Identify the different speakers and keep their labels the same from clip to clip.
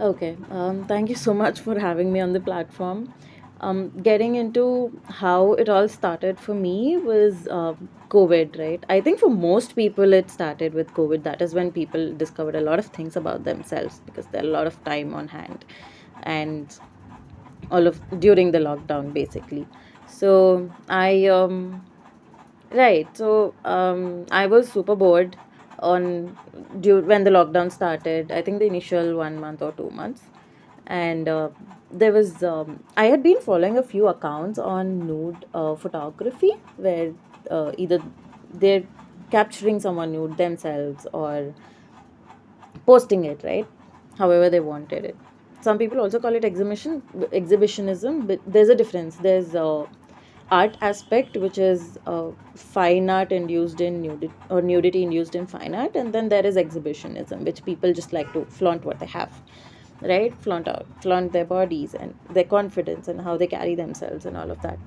Speaker 1: Okay, thank you so much for having me on the platform. Getting into how it all started for me was COVID, right? I think for most people, it started with COVID. That is when people discovered a lot of things about themselves because there are a lot of time on hand, and all of during the lockdown, basically. So I was super bored when the lockdown started. I think the initial 1 month or 2 months, and there was I had been following a few accounts on nude photography where either they're capturing someone nude themselves or posting it, right? However they wanted it. Some people also call it exhibitionism, but there's a difference. There's art aspect, which is fine art induced in nudity, or nudity induced in fine art, and then there is exhibitionism, which people just like to flaunt what they have, right? Flaunt their bodies and their confidence and how they carry themselves and all of that.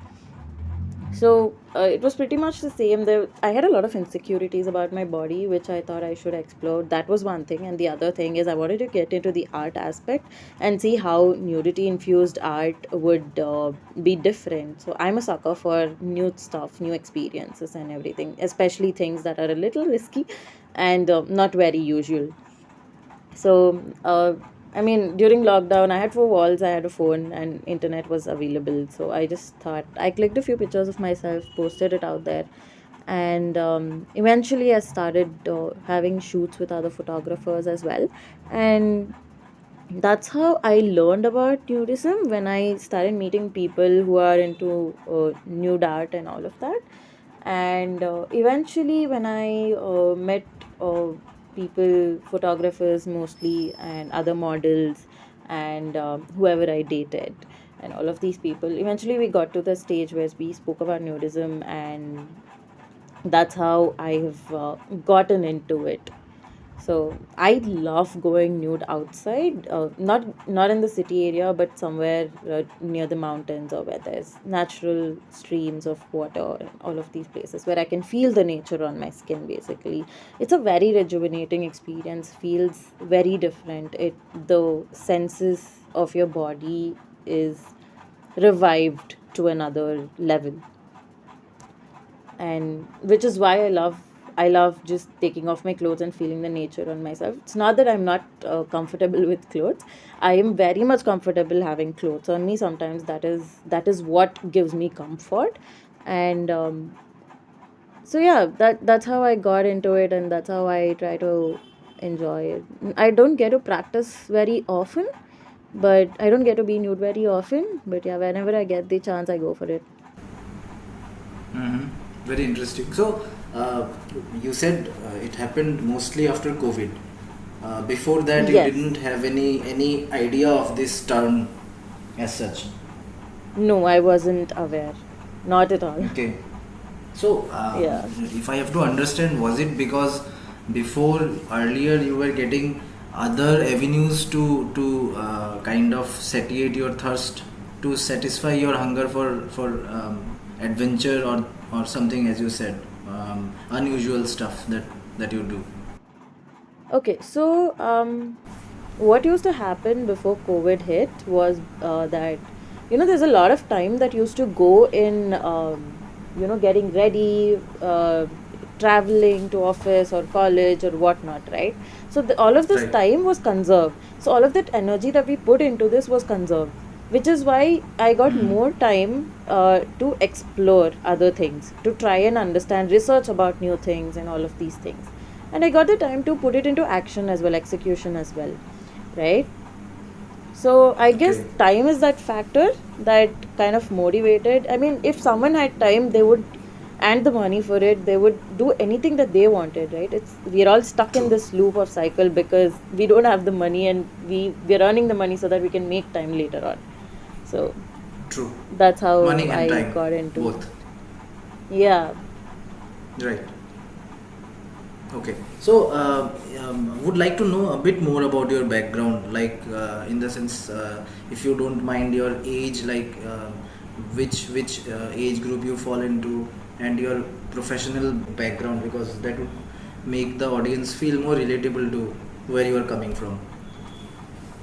Speaker 1: So it was pretty much the same. I had a lot of insecurities about my body, which I thought I should explore. That was one thing, and the other thing is I wanted to get into the art aspect and see how nudity infused art would be different. So I'm a sucker for new stuff, new experiences, and everything, especially things that are a little risky and not very usual. So, I mean, during lockdown, I had four walls, I had a phone, and internet was available. So I just thought, I clicked a few pictures of myself, posted it out there, and eventually I started having shoots with other photographers as well. And that's how I learned about nudism, when I started meeting people who are into nude art and all of that. And eventually, when I met people, photographers mostly, and other models, and whoever I dated, and all of these people, eventually we got to the stage where we spoke about nudism, and that's how I have gotten into it. So I love going nude outside, not in the city area, but somewhere near the mountains, or where there's natural streams of water and all of these places where I can feel the nature on my skin. Basically, it's a very rejuvenating experience. Feels very different. The senses of your body is revived to another level, and which is why I love just taking off my clothes and feeling the nature on myself. It's not that I'm not comfortable with clothes. I am very much comfortable having clothes on me. Sometimes that is what gives me comfort. And so yeah, that's how I got into it, and that's how I try to enjoy it. I don't get to practice very often, but I don't get to be nude very often, but yeah, whenever I get the chance, I go for it.
Speaker 2: Mm-hmm. Very interesting. So, you said it happened mostly after COVID. Before that, you
Speaker 1: Yes.
Speaker 2: didn't have any idea of this term as such.
Speaker 1: No, I wasn't aware. Not at all.
Speaker 2: Okay. So,
Speaker 1: Yeah.
Speaker 2: if I have to understand, was it because before earlier you were getting other avenues to kind of satiate your thirst, to satisfy your hunger for adventure or something, as you said, unusual stuff that you do.
Speaker 1: Okay, so what used to happen before COVID hit was that, there's a lot of time that used to go in, getting ready, traveling to office or college or whatnot, right? So all of this
Speaker 2: Right.
Speaker 1: time was conserved. So all of that energy that we put into this was conserved, which is why I got
Speaker 2: Mm-hmm.
Speaker 1: more time to explore other things, to try and understand, research about new things, and all of these things. And I got the time to put it into action as well, execution as well, right? So I guess
Speaker 2: Okay.
Speaker 1: time is that factor that kind of motivated. I mean, if someone had time, they would, and the money for it, they would do anything that they wanted, right? We're all stuck in
Speaker 2: True.
Speaker 1: this loop of cycle because we don't have the money, and we're earning the money so that we can make time later on. So
Speaker 2: True.
Speaker 1: that's how
Speaker 2: Money and
Speaker 1: I
Speaker 2: time,
Speaker 1: got into
Speaker 2: both.
Speaker 1: it. Yeah.
Speaker 2: Right. Okay, so would like to know a bit more about your background, like in the sense, if you don't mind your age, like which age group you fall into, and your professional background, because that would make the audience feel more relatable to where you are coming from.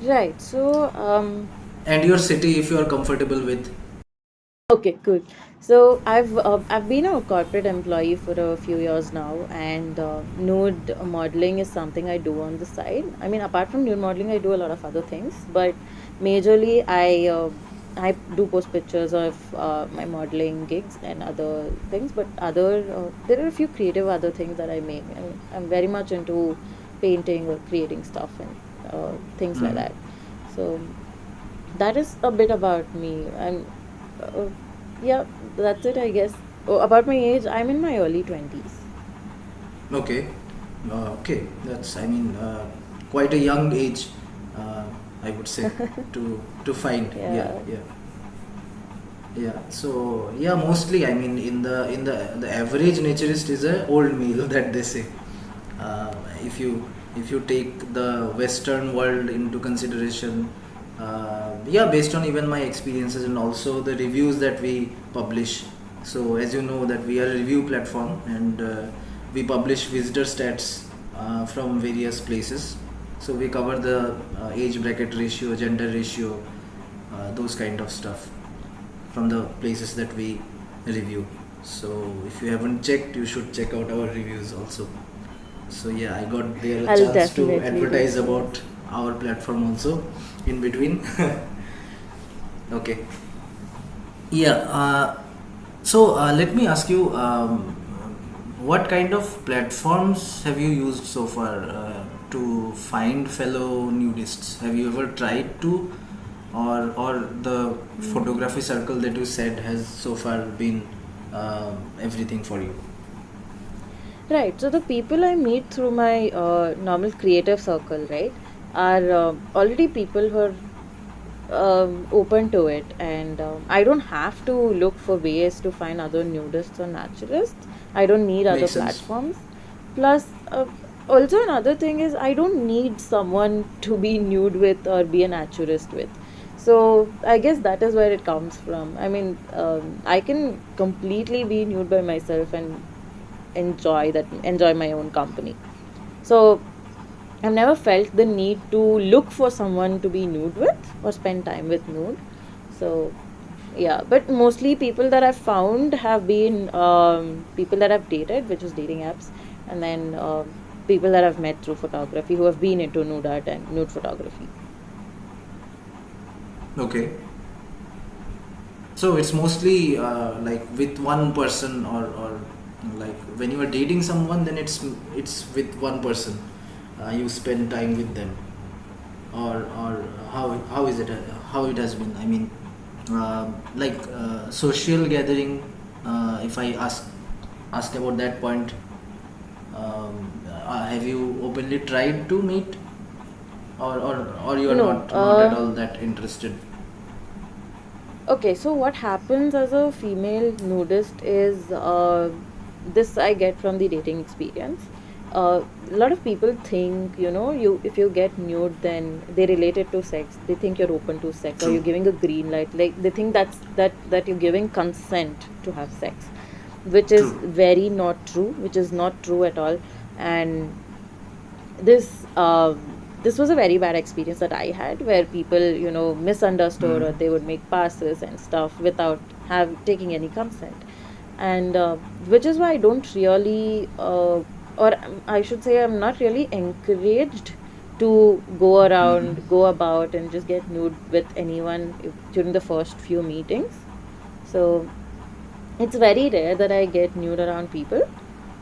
Speaker 1: Right. So,
Speaker 2: And your city, if you are comfortable with.
Speaker 1: okay, cool. So I've been a corporate employee for a few years now, and nude modeling is something I do on the side. I mean, apart from nude modeling, I do a lot of other things, but majorly I do post pictures of my modeling gigs and other things. But other there are a few creative other things that I make. I mean, I'm very much into painting or creating stuff and things like
Speaker 2: Mhm.
Speaker 1: that. So that is a bit about me. And uh, yeah, that's it, I guess. Oh, about my age, I'm in my early 20s.
Speaker 2: Okay. Okay. That's, I mean, quite a young age, I would say, to find. Yeah,
Speaker 1: Yeah.
Speaker 2: yeah. Yeah, so yeah, mostly I mean in the average naturist is a old male that they say. Uh, if you take the Western world into consideration, yeah, based on even my experiences and also the reviews that we publish. So as you know that we are a review platform and we publish visitor stats from various places. So we cover the age bracket ratio, gender ratio, those kind of stuff from the places that we review. So if you haven't checked, you should check out our reviews also. So yeah, I got there a
Speaker 1: I'll
Speaker 2: chance to
Speaker 1: definitely do
Speaker 2: advertise
Speaker 1: so.
Speaker 2: about our platform also in between. Okay. Yeah. Let me ask you, what kind of platforms have you used so far to find fellow nudists? Have you ever tried to, or the
Speaker 1: Hmm.
Speaker 2: photography circle that you said has so far been everything for you?
Speaker 1: Right. So the people I meet through my normal creative circle, right, are already people who are open to it, and I don't have to look for ways to find other nudists or naturalists. I don't need other
Speaker 2: Makes sense.
Speaker 1: platforms. Plus, also another thing is I don't need someone to be nude with or be a naturist with. So I guess that is where it comes from. I mean, I can completely be nude by myself and enjoy my own company. So I've never felt the need to look for someone to be nude with or spend time with nude. So yeah, but mostly people that I've found have been people that I've dated, which is dating apps, and then people that I've met through photography who have been into nude art and nude photography.
Speaker 2: Okay. So it's mostly like with one person, or like when you are dating someone, then it's with one person. You spend time with them, or how is it? How it has been? I mean, like social gathering. If I ask about that point, have you openly tried to meet, or you are
Speaker 1: No,
Speaker 2: not at all that interested?
Speaker 1: okay, so what happens as a female nudist is this I get from the dating experience. A lot of people think, you if you get nude, then they relate it to sex. They think you're open to sex or
Speaker 2: True.
Speaker 1: you're giving a green light. Like they think that you're giving consent to have sex, which is
Speaker 2: True.
Speaker 1: very not true, which is not true at all. And this was a very bad experience that I had, where people misunderstood, or
Speaker 2: Hmm.
Speaker 1: they would make passes and stuff without have taking any consent. And which is why I don't really or I should say I'm not really encouraged to go about and just get nude with anyone during the first few meetings. So it's very rare that I get nude around people.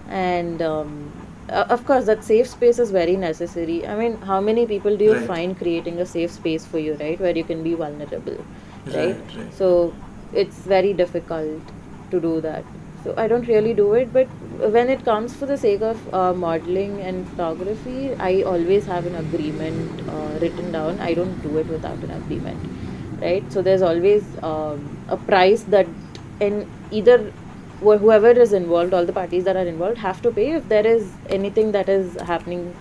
Speaker 1: And of course, that safe space is very necessary. I mean, how many people do you
Speaker 2: Right.
Speaker 1: find creating a safe space for you, right, where you can be vulnerable,
Speaker 2: Right.
Speaker 1: right?
Speaker 2: Right.
Speaker 1: So it's very difficult to do that. So I don't really do it, but when it comes for the sake of modeling and photography, I always have an agreement written down. I don't do it without an agreement, right? So there's always a price that, and either whoever is involved, all the parties that are involved have to pay if there is anything that is happening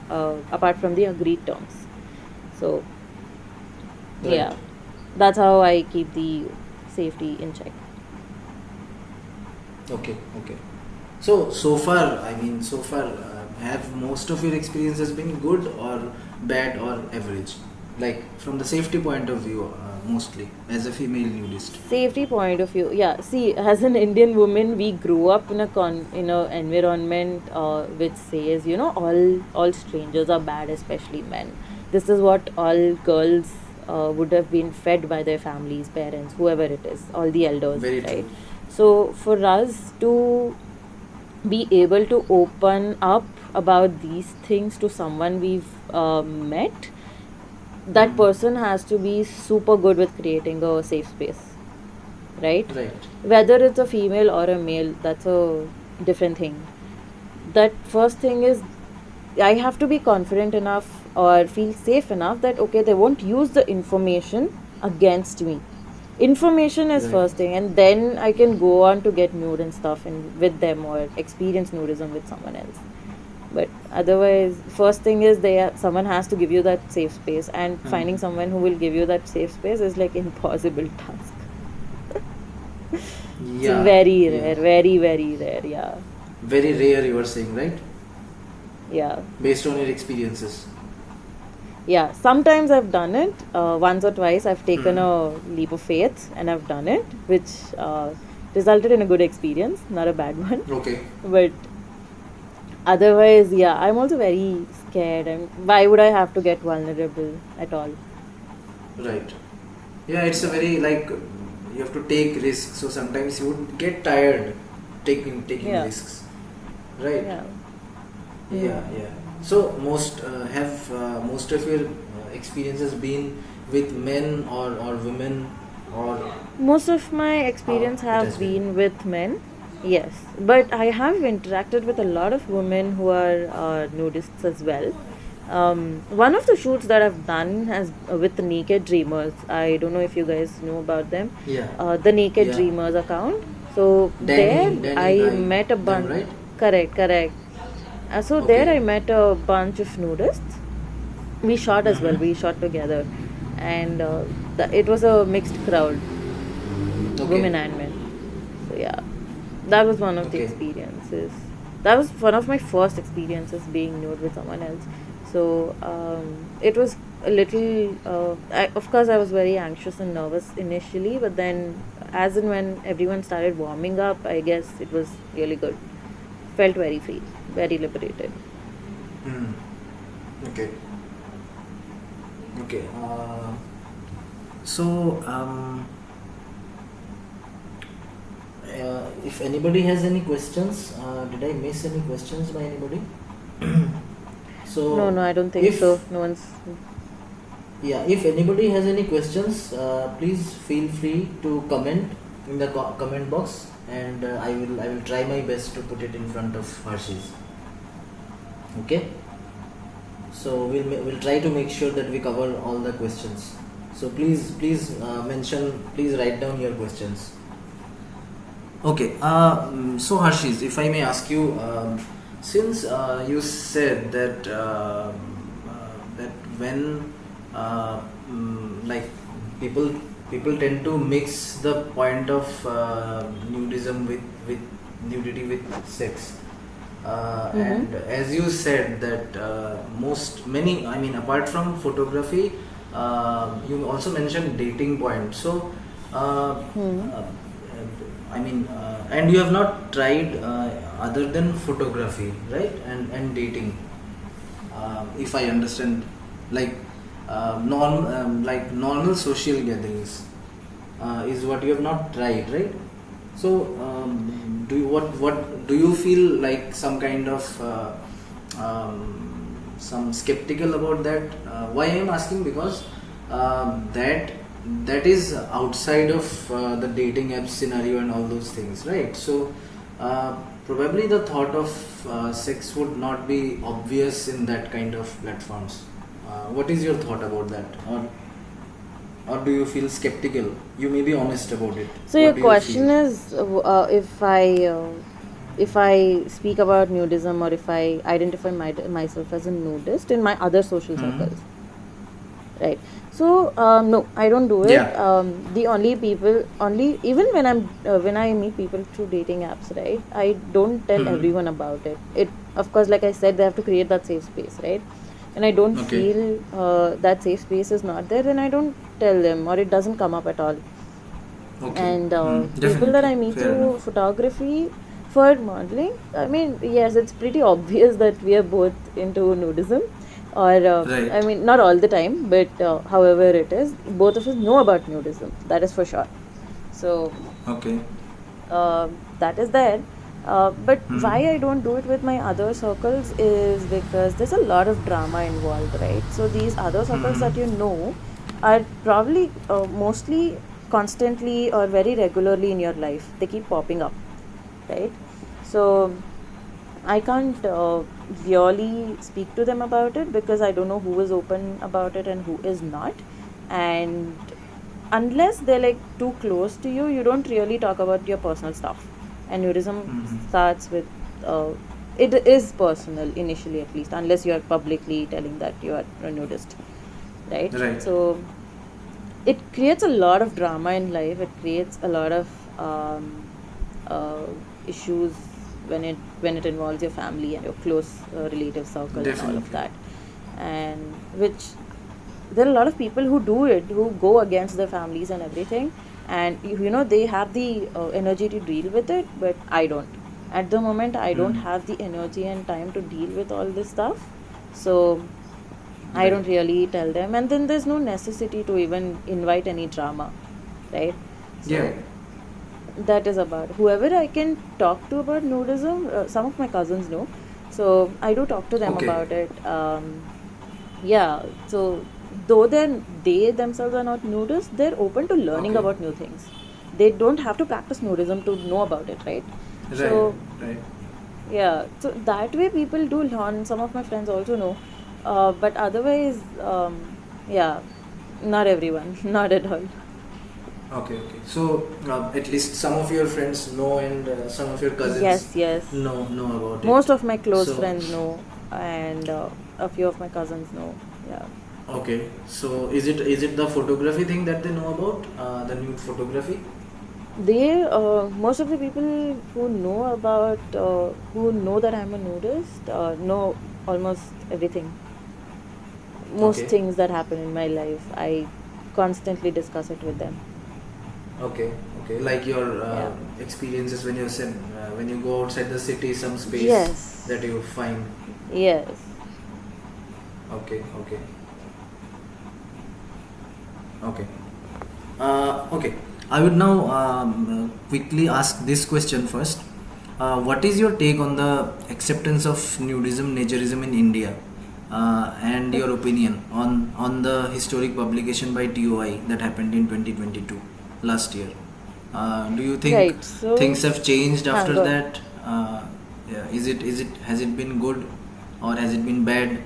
Speaker 1: apart from the agreed terms. So
Speaker 2: Right.
Speaker 1: yeah, that's how I keep the safety in check.
Speaker 2: Okay. Okay. So far, I mean, have most of your experiences been good or bad or average? like from the safety point of view, mostly as a female nudist.
Speaker 1: Safety point of view, yeah. See, as an Indian woman, we grew up in a environment which says, all strangers are bad, especially men. This is what all girls would have been fed by their families, parents, whoever it is, all the elders,
Speaker 2: Very
Speaker 1: right?
Speaker 2: true.
Speaker 1: So for us to be able to open up about these things to someone we've met, that person has to be super good with creating a safe space, right?
Speaker 2: Right.
Speaker 1: Whether it's a female or a male, that's a different thing. That first thing is, I have to be confident enough or feel safe enough that okay, they won't use the information against me. Information is
Speaker 2: Right.
Speaker 1: first thing, and then I can go on to get nude and stuff and with them or experience nudism with someone else. But otherwise, first thing is someone has to give you that safe space, and finding someone who will give you that safe space is like impossible task. It's
Speaker 2: Yeah.
Speaker 1: very
Speaker 2: Yeah.
Speaker 1: rare, very very rare. Yeah,
Speaker 2: Very rare, you are saying, right?
Speaker 1: yeah,
Speaker 2: Based on your experiences.
Speaker 1: yeah. Sometimes I've done it once or twice. I've taken a leap of faith and I've done it, which resulted in a good experience, not a bad one.
Speaker 2: Okay.
Speaker 1: But otherwise, yeah, I'm also very scared. Why would I have to get vulnerable at all?
Speaker 2: Right. Yeah, it's a very like you have to take risks. So sometimes you would get tired taking
Speaker 1: Yeah.
Speaker 2: risks. Right.
Speaker 1: Yeah.
Speaker 2: Yeah. Yeah. So most of your experiences been with men or women or
Speaker 1: Most of my experience
Speaker 2: it has
Speaker 1: have
Speaker 2: been.
Speaker 1: been with men, yes. But I have interacted with a lot of women who are nudists as well. One of the shoots that I've done has with the Naked Dreamers. I don't know if you guys know about them.
Speaker 2: Yeah.
Speaker 1: The Naked
Speaker 2: Yeah.
Speaker 1: Dreamers account. So
Speaker 2: Danny
Speaker 1: there I
Speaker 2: guy,
Speaker 1: met a
Speaker 2: them,
Speaker 1: bunch.
Speaker 2: right?
Speaker 1: Correct, correct. So there
Speaker 2: Okay.
Speaker 1: I met a bunch of nudists. We shot as well. We shot together, and it was a mixed crowd,
Speaker 2: Okay.
Speaker 1: women and men. So yeah, that was one of the
Speaker 2: Okay.
Speaker 1: experiences. That was one of my first experiences being nude with someone else. So it was a little. Of course, I was very anxious and nervous initially, but then, as and when everyone started warming up, I guess it was really good. Felt very free, very liberated.
Speaker 2: Hmm. Okay. Okay. So, if anybody has any questions, did I miss any questions by anybody? So,
Speaker 1: No, I don't think
Speaker 2: if
Speaker 1: so. No one's.
Speaker 2: yeah, if anybody has any questions, please feel free to comment in the comment box, and I will try my best to put it in front of Hershey's. Okay. So we'll try to make sure that we cover all the questions. So please please write down your questions. Okay. So Harshis, if I may ask you, since you said that that when like people tend to mix the point of nudism with nudity with sex. And as you said that many, I mean, apart from photography, you also mentioned dating point. So I mean, and you have not tried other than photography, right? And dating, if I understand, like like normal social gatherings is what you have not tried, right? So what do you feel like some kind of some skeptical about that? Why I am asking, because that is outside of the dating app scenario and all those things, right? So probably the thought of sex would not be obvious in that kind of platforms. What is your thought about that? Or do you feel skeptical? You may be honest about it.
Speaker 1: So
Speaker 2: What
Speaker 1: your
Speaker 2: do you
Speaker 1: question
Speaker 2: feel?
Speaker 1: is if I speak about nudism or if I identify myself as a nudist in my other social circles, right? So no, I don't do it.
Speaker 2: Yeah.
Speaker 1: The only even when I meet people through dating apps, right? I don't tell everyone about it. It, of course, like I said, they have to create that safe space, right? and I don't
Speaker 2: Okay.
Speaker 1: feel that safe space is not there, then I don't tell them, or it doesn't come up at all.
Speaker 2: Okay.
Speaker 1: And people that
Speaker 2: Definitely.
Speaker 1: I meet
Speaker 2: Fair enough.
Speaker 1: through photography for modeling, I mean, yes, it's pretty obvious that we are both into nudism, or I
Speaker 2: Right.
Speaker 1: mean, not all the time, but however it is, both of us know about nudism, that is for sure. So
Speaker 2: Okay.
Speaker 1: that is there. But
Speaker 2: Hmm.
Speaker 1: why I don't do it with my other circles is because there's a lot of drama involved, right? So these other circles that you know are probably mostly constantly or very regularly in your life. They keep popping up, right? So I can't really speak to them about it because I don't know who is open about it and who is not. And unless they're like too close to you, you don't really talk about your personal stuff. And nudism starts with it is personal initially, at least, unless you are publicly telling that you are a nudist, right?
Speaker 2: Right.
Speaker 1: So it creates a lot of drama in life. It creates a lot of uh, issues when it involves your family and your close relative circle and all of
Speaker 2: Definitely.
Speaker 1: that, and which there are a lot of people who do it, who go against their families and everything, and you know they have the energy to deal with it, but I don't. At the moment, I don't have the energy and time to deal with all this stuff, so I
Speaker 2: Right.
Speaker 1: don't really tell them, and then there's no necessity to even invite any drama, right?
Speaker 2: Yeah.
Speaker 1: So that is about whoever I can talk to about nudism. Some of my cousins know, so I do talk to them
Speaker 2: Okay.
Speaker 1: about it. Yeah, so though they themselves are not nudists, they're open to learning
Speaker 2: Okay.
Speaker 1: about new things. They don't have to practice nudism to know about it, right?
Speaker 2: Right.
Speaker 1: So
Speaker 2: Right.
Speaker 1: yeah, so that way people do learn. Some of my friends also know, but otherwise, yeah, not everyone, not at all.
Speaker 2: Okay. Okay. So at least some of your friends know, and some of your cousins
Speaker 1: Yes, yes.
Speaker 2: know about it.
Speaker 1: Most of my close
Speaker 2: So
Speaker 1: friends know, and a few of my cousins know. Yeah,
Speaker 2: okay. So is it the photography thing that they know about? The nude photography?
Speaker 1: they most of the people who know about who know that I'm a nudist know almost everything. Most
Speaker 2: Okay.
Speaker 1: things that happen in my life, I constantly discuss it with them.
Speaker 2: Okay. Okay. Like your
Speaker 1: Yeah.
Speaker 2: experiences when you said when you go outside the city, some space that
Speaker 1: Yes.
Speaker 2: you find.
Speaker 1: Yes.
Speaker 2: Okay. Okay. Okay. Okay. I would now quickly ask this question first. What is your take on the acceptance of nudism, naturism in India, and your opinion on the historic publication by TOI that happened in 2022 last year? Do you think
Speaker 1: Right. So,
Speaker 2: things have changed after
Speaker 1: go ahead.
Speaker 2: that? Yeah, is it has it been good, or has it been bad,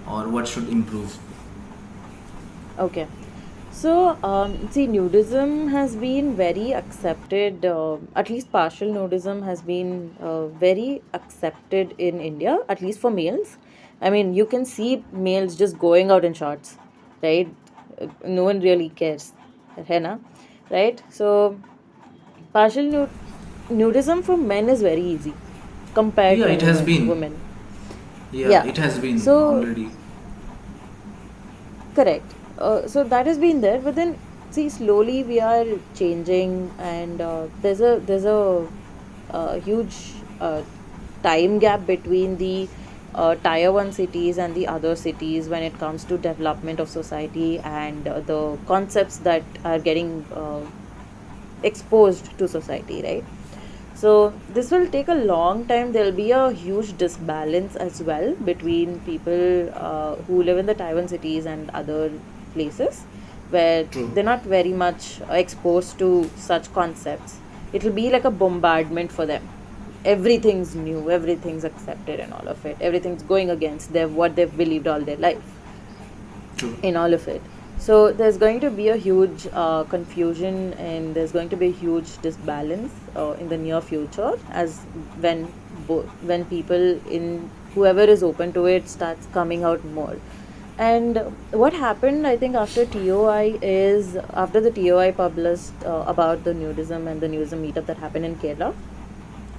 Speaker 2: or what should improve?
Speaker 1: Okay. So, see, nudism has been very accepted, at least partial nudism has been very accepted in India, at least for males. I mean, you can see males just going out in shorts, right? No one really cares, है ना? Right? So, partial nudism for men is very easy compared
Speaker 2: Yeah,
Speaker 1: to
Speaker 2: it has been.
Speaker 1: women.
Speaker 2: Yeah,
Speaker 1: Yeah.
Speaker 2: it has been
Speaker 1: So,
Speaker 2: already.
Speaker 1: correct. So that has been there, but then see, slowly we are changing, and there's a huge time gap between the tier one cities and the other cities when it comes to development of society and the concepts that are getting exposed to society, right? So this will take a long time. There'll be a huge disbalance as well between people who live in the Taiwan cities and other places where
Speaker 2: True.
Speaker 1: they're not very much exposed to such concepts. It'll be like a bombardment for them. Everything's new, everything's accepted, and all of it. Everything's going against what they've believed all their life
Speaker 2: True.
Speaker 1: in all of it. So there's going to be a huge confusion, and there's going to be a huge disbalance in the near future as when people in whoever is open to it starts coming out more. And what happened, I think, after TOI is after the TOI published about the nudism and the nudism meetup that happened in Kerala.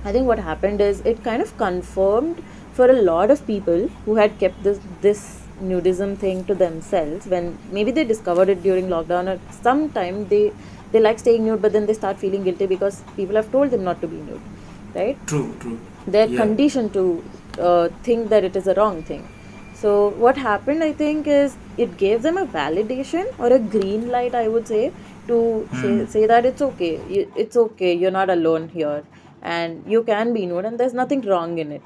Speaker 1: I think what happened is it kind of confirmed for a lot of people who had kept this nudism thing to themselves, when maybe they discovered it during lockdown, or sometime they like staying nude, but then they start feeling guilty because people have told them not to be nude, right?
Speaker 2: True, true.
Speaker 1: They're
Speaker 2: Yeah,
Speaker 1: conditioned to think that it is a wrong thing. So what happened, I think, is it gave them a validation or a green light, I would say, to say that it's okay. It's okay. You're not alone here, and you can be nude, and there's nothing wrong in it,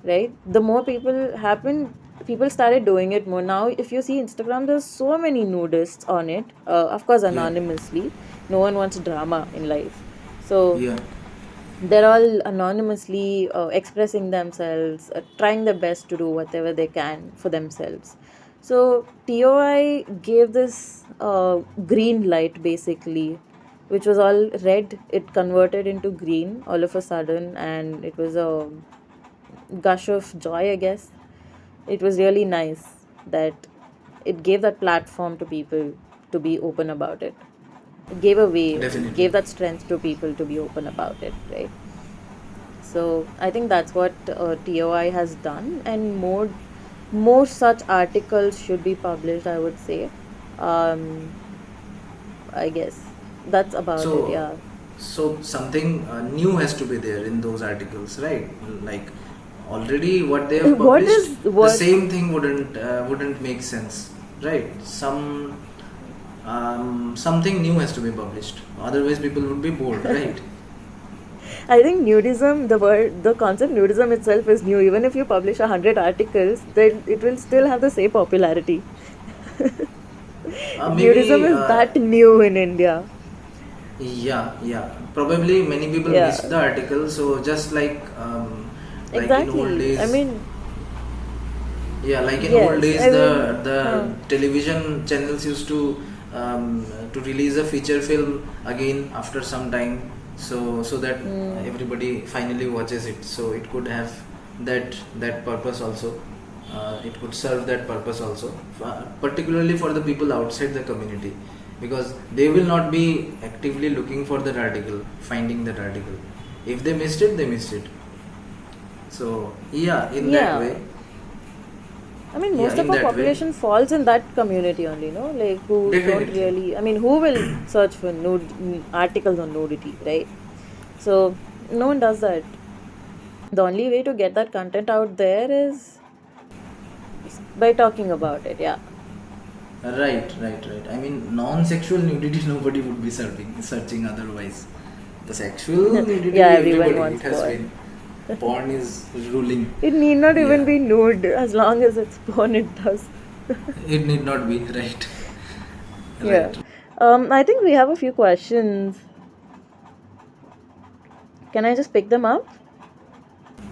Speaker 1: right? The more people started doing it more. Now if you see Instagram, there's so many nudists on it, of course
Speaker 2: yeah,
Speaker 1: anonymously. No one wants drama in life, so
Speaker 2: yeah.
Speaker 1: they're all anonymously expressing themselves, trying their best to do whatever they can for themselves. So TOI gave this green light, basically, which was all red. It converted into green all of a sudden, and it was a gush of joy, I guess. It was really nice that it gave that platform to people to be open about it. It gave a way, it
Speaker 2: Definitely.
Speaker 1: gave that strength to people to be open about it, right? So I think that's what TOI has done, and more such articles should be published, I would say. Um, I guess that's about it.
Speaker 2: So,
Speaker 1: Yeah.
Speaker 2: so something new has to be there in those articles, right? Like already what they have
Speaker 1: What
Speaker 2: published,
Speaker 1: is
Speaker 2: the
Speaker 1: what?
Speaker 2: same thing wouldn't make sense, right? Something new has to be published. Otherwise, people would be bored, right?
Speaker 1: I think nudism, the concept nudism itself is new. Even if you publish 100 articles, then it will still have the same popularity. Nudism
Speaker 2: Maybe.
Speaker 1: is that new in India.
Speaker 2: Yeah, yeah. Probably many people
Speaker 1: Yeah,
Speaker 2: missed the article. So just like in old
Speaker 1: exactly. I
Speaker 2: days,
Speaker 1: mean,
Speaker 2: yeah, like in old
Speaker 1: yes.
Speaker 2: days,
Speaker 1: I
Speaker 2: the
Speaker 1: mean,
Speaker 2: the television channels used to release a feature film again after some time, so that everybody finally watches it. So it could have that purpose also. It could serve that purpose also, particularly for the people outside the community, because they will not be actively looking for that article, finding that article. If they missed it, they missed it. So yeah, in that
Speaker 1: yeah.
Speaker 2: way,
Speaker 1: I mean,
Speaker 2: yeah,
Speaker 1: most of
Speaker 2: in
Speaker 1: our
Speaker 2: that way,
Speaker 1: population falls in that community only, no? Like, who don't
Speaker 2: definitely.
Speaker 1: really, I mean, who will search for articles on nudity, right? So, no one does that. The only way to get that content out there is by talking about it, yeah.
Speaker 2: Right, right, right. I mean, non-sexual nudity nobody would be searching otherwise. The sexual
Speaker 1: Yeah,
Speaker 2: nudity,
Speaker 1: everyone
Speaker 2: everybody, it
Speaker 1: wants
Speaker 2: has
Speaker 1: porn.
Speaker 2: been. Porn is ruling.
Speaker 1: It need not even
Speaker 2: Yeah,
Speaker 1: be nude, as long as it's porn, it does.
Speaker 2: it need not be. Right,
Speaker 1: Yeah.
Speaker 2: right.
Speaker 1: I think we have a few questions. Can I just pick them up?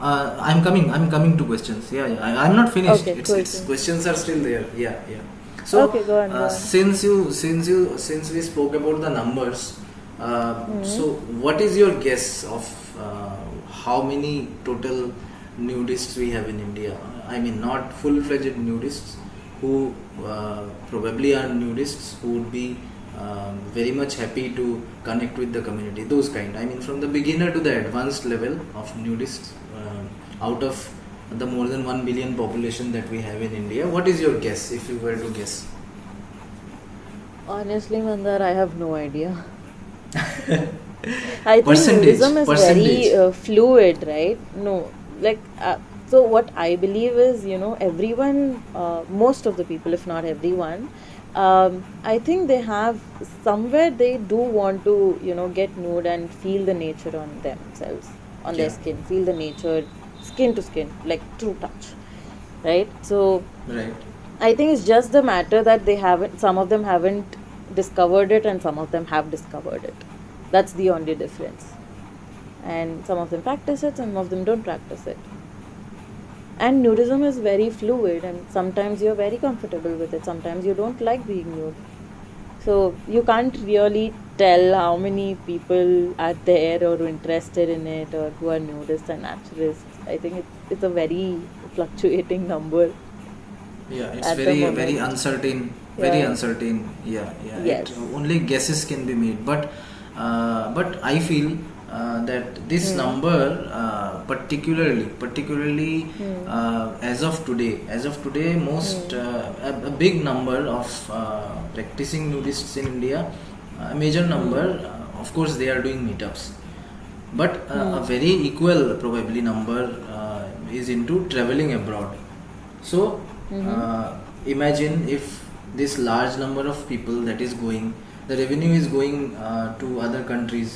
Speaker 2: I'm coming to questions. Yeah, yeah. I'm not finished.
Speaker 1: Okay, cool,
Speaker 2: It's
Speaker 1: cool.
Speaker 2: questions are still there. Yeah, yeah. So
Speaker 1: Okay, go on, go on.
Speaker 2: since we spoke about the numbers,
Speaker 1: Hmm.
Speaker 2: so what is your guess of how many total nudists we have in India? I mean, not full-fledged nudists who probably are nudists who would be very much happy to connect with the community. Those kind. I mean, from the beginner to the advanced level of nudists, out of the more than 1 billion population that we have in India, what is your guess if you were to guess?
Speaker 1: Honestly, Mandar, I have no idea. I think
Speaker 2: Percentage,
Speaker 1: nudism is very
Speaker 2: percentage.
Speaker 1: fluid, right? No, like, so what I believe is, everyone, most of the people, if not everyone, I think they have somewhere they do want to, get nude and feel the nature on themselves, on their
Speaker 2: Yeah,
Speaker 1: skin, feel the nature, skin to skin, like true touch, right? So
Speaker 2: right.
Speaker 1: I think it's just the matter that some of them haven't discovered it, and some of them have discovered it. That's the only difference. And some of them practice it, some of them don't practice it. And nudism is very fluid, and sometimes you're very comfortable with it, sometimes you don't like being nude. So you can't really tell how many people are there or interested in it, or who are nudists and naturalists. I think it's a very fluctuating number
Speaker 2: Yeah, it's
Speaker 1: at the
Speaker 2: very
Speaker 1: moment.
Speaker 2: uncertain, very
Speaker 1: Yeah.
Speaker 2: uncertain. Yeah, yeah. It
Speaker 1: Yes.
Speaker 2: only guesses can be made, but I feel that this
Speaker 1: Hmm.
Speaker 2: number, particularly
Speaker 1: Hmm.
Speaker 2: as of today, most
Speaker 1: Hmm.
Speaker 2: a big number of practicing nudists in India, a major number,
Speaker 1: Hmm.
Speaker 2: of course, they are doing meetups, but a
Speaker 1: Hmm.
Speaker 2: very equal probably number is into traveling abroad. So
Speaker 1: Hmm.
Speaker 2: uh, imagine if this large number of people that is going, the revenue is going to other countries.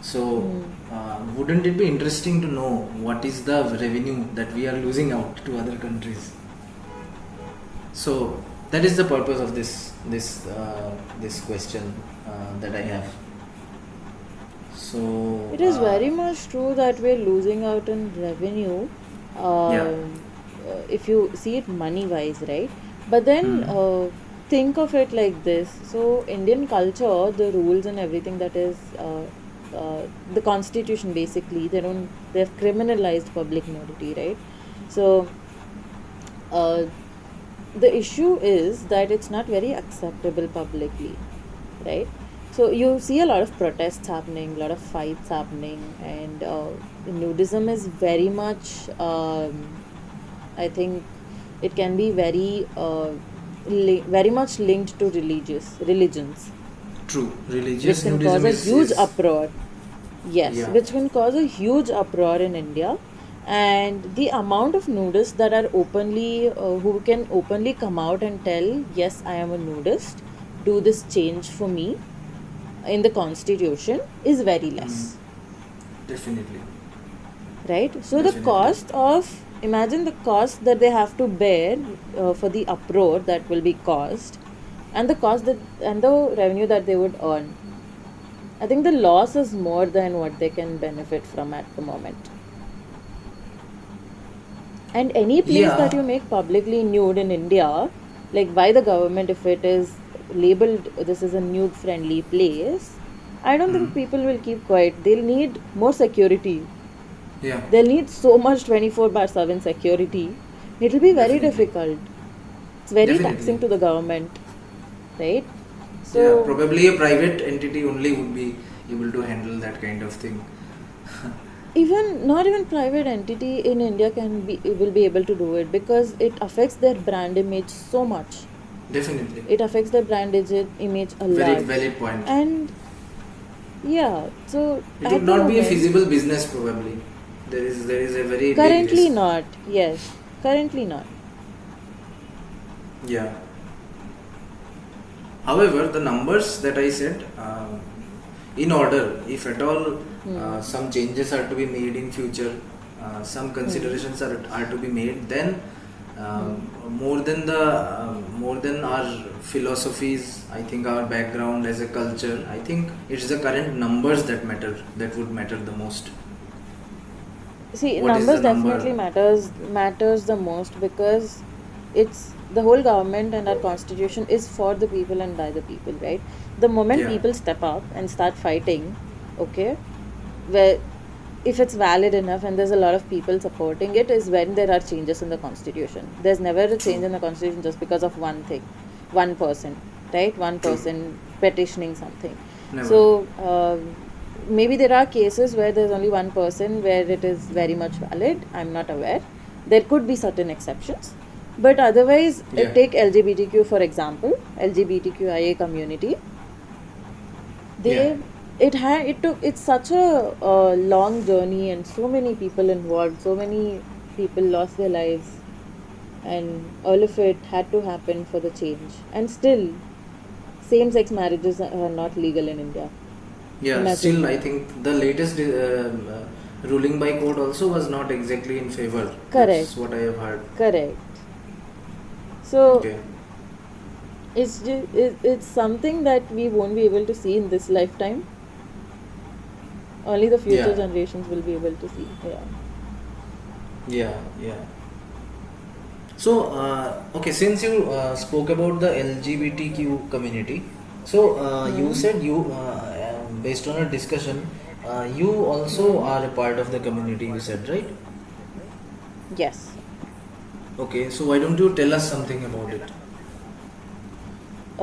Speaker 2: So
Speaker 1: Hmm.
Speaker 2: wouldn't it be interesting to know what is the revenue that we are losing out to other countries? So that is the purpose of this question that I have. So
Speaker 1: It is very much true that we're losing out on revenue,
Speaker 2: yeah.
Speaker 1: if you see it money wise, right? But then
Speaker 2: Hmm.
Speaker 1: think of it like this. So, Indian culture, the rules and everything that is the constitution basically, they've criminalized public nudity, right? So, uh, the issue is that it's not very acceptable publicly, right? So you see a lot of protests happening, a lot of fights happening, and nudism is very much, I think, it can be very much linked to religions,
Speaker 2: True.
Speaker 1: which
Speaker 2: Religious
Speaker 1: can cause
Speaker 2: nudism
Speaker 1: a
Speaker 2: is
Speaker 1: huge
Speaker 2: is
Speaker 1: uproar. Yes,
Speaker 2: yeah.
Speaker 1: which can cause a huge uproar in India. And the amount of nudists that are who can openly come out and tell, yes, I am a nudist, do this change for me in the constitution is very
Speaker 2: Hmm.
Speaker 1: less,
Speaker 2: Definitely.
Speaker 1: right? So
Speaker 2: Definitely.
Speaker 1: imagine the cost that they have to bear for the uproar that will be caused, and the revenue that they would earn. I think the loss is more than what they can benefit from at the moment. And any place that
Speaker 2: Yeah.
Speaker 1: you make publicly nude in India, like by the government, if it is labeled this is a nude friendly place, I don't
Speaker 2: Hmm.
Speaker 1: think people will keep quiet. They'll need more security.
Speaker 2: Yeah.
Speaker 1: They'll need so much 24/7 security. It'll be very
Speaker 2: Definitely.
Speaker 1: difficult. It's very
Speaker 2: Definitely.
Speaker 1: taxing to the government, right?
Speaker 2: Yeah.
Speaker 1: So
Speaker 2: Probably a private entity only would be able to handle that kind of thing.
Speaker 1: even not even private entity in India will be able to do it because it affects their brand image so much.
Speaker 2: Definitely.
Speaker 1: It affects their image a
Speaker 2: Very
Speaker 1: lot.
Speaker 2: valid point.
Speaker 1: And yeah, so
Speaker 2: It would
Speaker 1: at the
Speaker 2: not be a
Speaker 1: moment,
Speaker 2: feasible business probably. There is a very big
Speaker 1: currently
Speaker 2: risk.
Speaker 1: not. Yes, currently not.
Speaker 2: Yeah. However, the numbers that I said, in order, if at all
Speaker 1: Hmm.
Speaker 2: some changes are to be made in future, some
Speaker 1: Hmm.
Speaker 2: considerations are to be made, then
Speaker 1: Hmm.
Speaker 2: more than our philosophies, I think our background as a culture, I think it's the current numbers that would matter the most.
Speaker 1: See,
Speaker 2: What is the
Speaker 1: numbers
Speaker 2: number?
Speaker 1: definitely matters the most because it's the whole government and our constitution is for the people and by the people, right? The moment
Speaker 2: Yeah.
Speaker 1: people step up and start fighting, okay, where if it's valid enough and there's a lot of people supporting it is when there are changes in the constitution. There's never a
Speaker 2: True.
Speaker 1: change in the constitution just because of one thing, one person, right? One
Speaker 2: True.
Speaker 1: person petitioning something.
Speaker 2: Never.
Speaker 1: So maybe there are cases where there's only one person where it is very much valid. I'm not aware. There could be certain exceptions, but otherwise,
Speaker 2: Yeah.
Speaker 1: take LGBTQ for example, LGBTQIA community.
Speaker 2: Yeah.
Speaker 1: It's such a long journey and so many people involved, so many people lost their lives, and all of it had to happen for the change, and still same sex marriages are not legal in India.
Speaker 2: Yeah,
Speaker 1: Imagine
Speaker 2: still I
Speaker 1: that.
Speaker 2: think the latest ruling by court also was not exactly in favor. That's
Speaker 1: Correct.
Speaker 2: what I have heard.
Speaker 1: Correct. So
Speaker 2: Okay.
Speaker 1: it's something that we won't be able to see in this lifetime. Only the future
Speaker 2: Yeah.
Speaker 1: generations will be able to see. Yeah.
Speaker 2: Yeah. Yeah. So, okay, since you spoke about the LGBTQ community, so you
Speaker 1: Hmm.
Speaker 2: said based on a discussion, you also
Speaker 1: Hmm.
Speaker 2: are a part of the community, you said, right?
Speaker 1: Yes.
Speaker 2: Okay, so why don't you tell us something about it?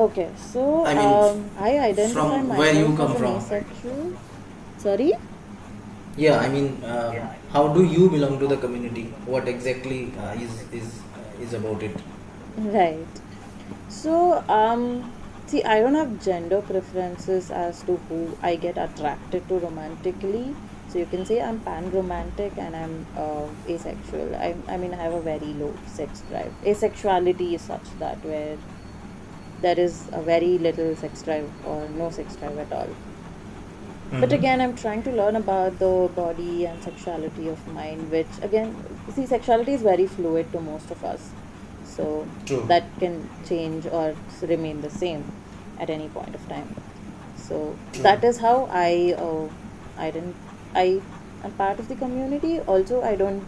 Speaker 1: Okay. So
Speaker 2: I mean,
Speaker 1: I identify
Speaker 2: from where you
Speaker 1: myself as
Speaker 2: come
Speaker 1: an
Speaker 2: from.
Speaker 1: asexual. Sorry.
Speaker 2: Yeah, I mean, how do you belong to the community? What exactly is about it?
Speaker 1: Right. So, see, I don't have gender preferences as to who I get attracted to romantically. So you can say I'm pan-romantic and I'm asexual. I mean, I have a very low sex drive. Asexuality is such that where there is a very little sex drive or no sex drive at all. But
Speaker 2: Mm-hmm.
Speaker 1: again, I'm trying to learn about the body and sexuality of mine, which again, see, sexuality is very fluid to most of us. So
Speaker 2: True.
Speaker 1: that can change or remain the same at any point of time. So
Speaker 2: True.
Speaker 1: that is how I didn't, I am part of the community. Also, I don't,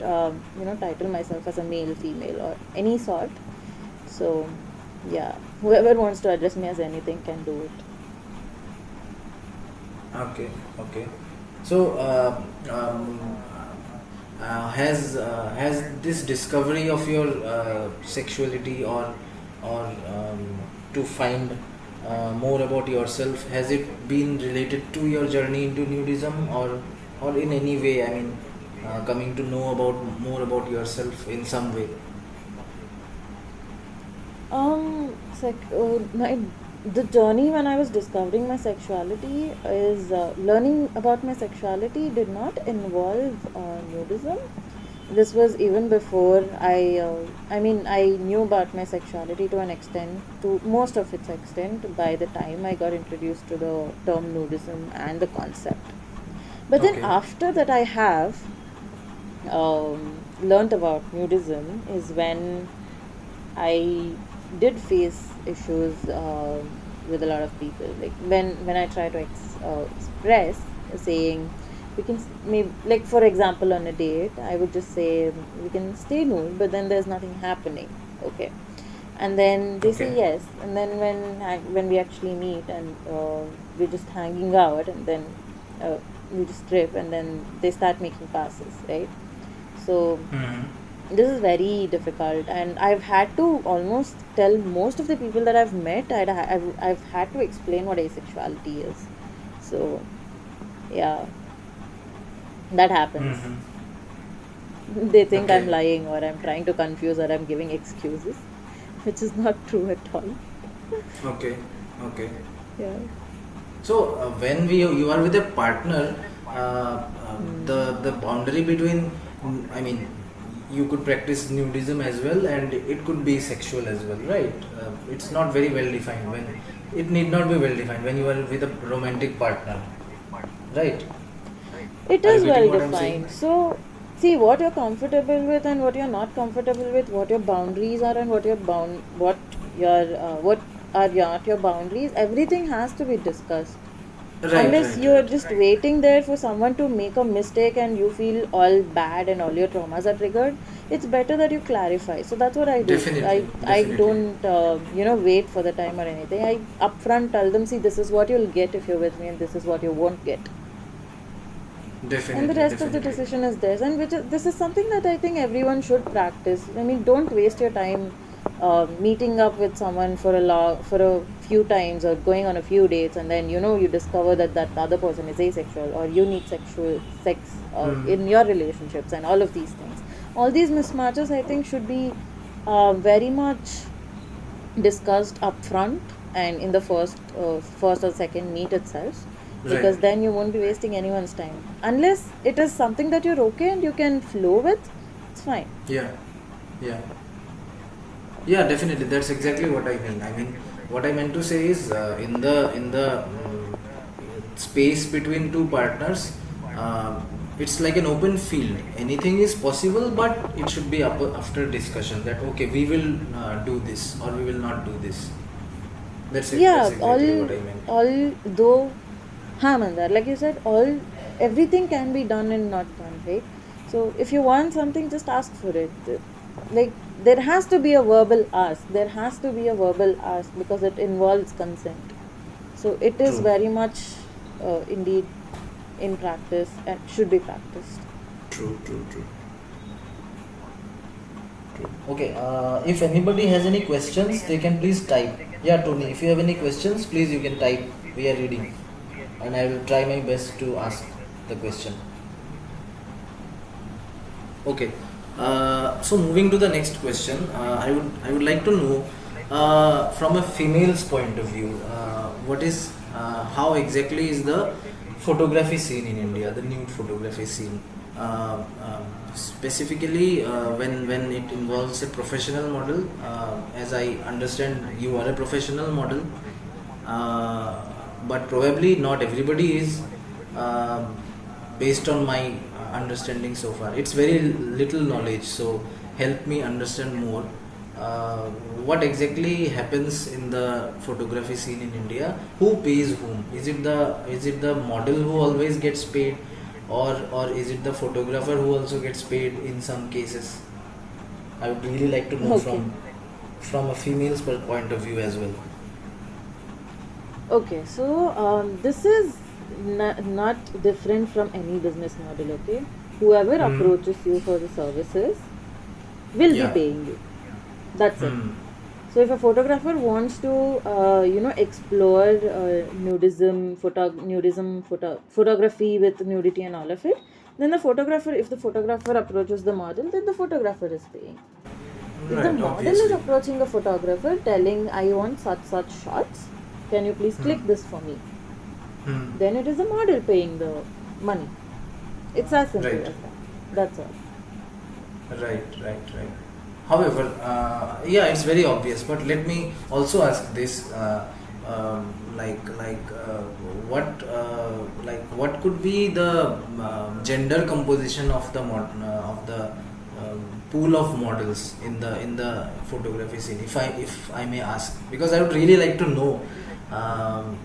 Speaker 1: title myself as a male, female, or any sort. So yeah, whoever wants to address me as anything can do it.
Speaker 2: Okay, okay. So, has this discovery of your sexuality or to find more about yourself, has it been related to your journey into nudism, or in any way? I mean, coming to know about more about yourself in some way.
Speaker 1: My the journey when I was discovering my sexuality is learning about my sexuality did not involve nudism. This was even before I mean, I knew about my sexuality to an extent, to most of its extent, by the time I got introduced to the term nudism and the concept. But then
Speaker 2: Okay.
Speaker 1: after that, I have learnt about nudism is when I did face issues with a lot of people. Like when I try to express, saying we can maybe, like for example, on a date, I would just say we can stay nude, but then there's nothing happening. Okay, and then they say
Speaker 2: Okay.
Speaker 1: yes, and then when we actually meet and we're just hanging out, and then we just trip, and then they start making passes, right? So
Speaker 2: Mm-hmm.
Speaker 1: this is very difficult, and I've had to almost tell most of the people that I've met. I've had to explain what asexuality is. So yeah, that happens.
Speaker 2: Mm-hmm.
Speaker 1: They think I'm
Speaker 2: Okay.
Speaker 1: lying or I'm trying to confuse or I'm giving excuses, which is not true at all.
Speaker 2: Okay. Okay.
Speaker 1: Yeah.
Speaker 2: So when you are with a partner,
Speaker 1: Hmm.
Speaker 2: the boundary between, I mean, you could practice nudism as well, and it could be sexual as well, right? It's not very well defined when it need not be well defined when you are with a romantic partner, right?
Speaker 1: It
Speaker 2: Are you
Speaker 1: is
Speaker 2: getting
Speaker 1: well
Speaker 2: what I'm saying?
Speaker 1: defined. So, see what you're comfortable with and what you're not comfortable with, what your boundaries are and what are not your boundaries. Everything has to be discussed.
Speaker 2: Right,
Speaker 1: Unless
Speaker 2: right,
Speaker 1: you're
Speaker 2: right.
Speaker 1: just waiting there for someone to make a mistake and you feel all bad and all your traumas are triggered, it's better that you clarify. So that's what I do.
Speaker 2: Definitely,
Speaker 1: I
Speaker 2: definitely.
Speaker 1: don't wait for the time or anything. I upfront tell them, see, this is what you'll get if you're with me, and this is what you won't get, and the
Speaker 2: Definitely,
Speaker 1: rest of the
Speaker 2: definitely.
Speaker 1: decision is theirs. And this is something that I think everyone should practice. I mean, don't waste your time meeting up with someone for a few times or going on a few dates, and then you discover that that other person is asexual or you need sexual sex
Speaker 2: Hmm.
Speaker 1: in your relationships, and all of these things. All these mismatches, I think, should be very much discussed upfront and in the first or second meet itself,
Speaker 2: Right.
Speaker 1: because then you won't be wasting anyone's time unless it is something that you're okay and you can flow with. It's fine.
Speaker 2: Yeah. Yeah. Yeah, definitely. That's exactly what I mean. I mean, what I meant to say is, in the space between two partners, it's like an open field. Anything is possible, but it should be up after discussion. That okay, we will do this or we will not do this. That's it. That's
Speaker 1: Yeah,
Speaker 2: exactly what I meant.
Speaker 1: although Mandar, like you said, everything can be done and not done, right? So if you want something, just ask for it. Like, there has to be a verbal ask. There has to be a verbal ask because it involves consent. So it is
Speaker 2: True.
Speaker 1: very much indeed in practice and should be practiced.
Speaker 2: True. True. True. Okay, if anybody has any questions, they can please type. Yeah, Tony, if you have any questions, please you can type. We are reading, and I will try my best to ask the question. Okay. So moving to the next question, I would like to know from a female's point of view, what is how exactly is the photography scene in India, the nude photography scene, specifically when it involves a professional model. As I understand, you are a professional model, uh, but probably not everybody is. Um Based on my understanding so far, it's very little knowledge, so help me understand more. uh, what exactly happens in the photography scene in India? Who pays whom? Is it the model who always gets paid, or is it the photographer who also gets paid in some cases? I would really like to know
Speaker 1: Okay.
Speaker 2: from a female's point of view as well.
Speaker 1: Okay, so this is not different from any business model, okay? Whoever
Speaker 2: Hmm.
Speaker 1: approaches you for the services will be
Speaker 2: Yeah.
Speaker 1: paying you. That's it.
Speaker 2: Hmm.
Speaker 1: So if a photographer wants to, explore photography with nudity and all of it, then if the photographer approaches the model, then the photographer is paying. If the
Speaker 2: Right,
Speaker 1: model is
Speaker 2: obviously.
Speaker 1: approaching a photographer telling, I want such shots, can you please
Speaker 2: Hmm.
Speaker 1: click this for me?
Speaker 2: Hmm.
Speaker 1: Then it is the model paying the money. It's as simple
Speaker 2: Right.
Speaker 1: as that. That's all.
Speaker 2: Right. However, yeah, it's very obvious. But let me also ask this: what could be the gender composition of the pool of models in the photography scene? If I may ask, because I would really like to know. Um,